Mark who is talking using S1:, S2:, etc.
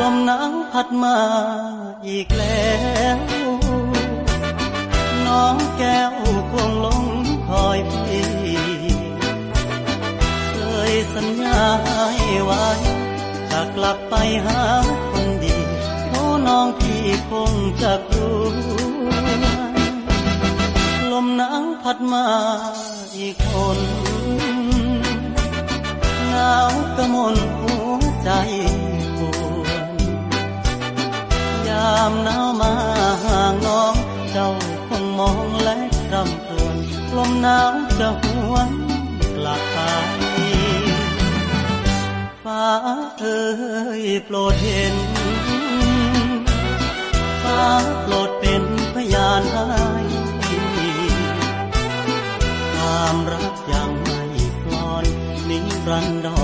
S1: ลมหนาวพัดมาอีกแล้วน้องแก้วคงหลงคอยพี่เคยสัญญาให้ไว้จะกลับไปหาคนดีโอ้น้องพี่คงจะกลัวลมหนาวพัดมาอีกคนหนาวกระมนหัวใจปวดยามหนาวมาห่างน้องเจ้าคงมองและรำครวญลมหนาวจะหวนกลับไปฟ้าเอ่ยโปรดเห็นฟ้าโปรดเป็นพยานให้ความรักยังไม่คลอนนิรันดร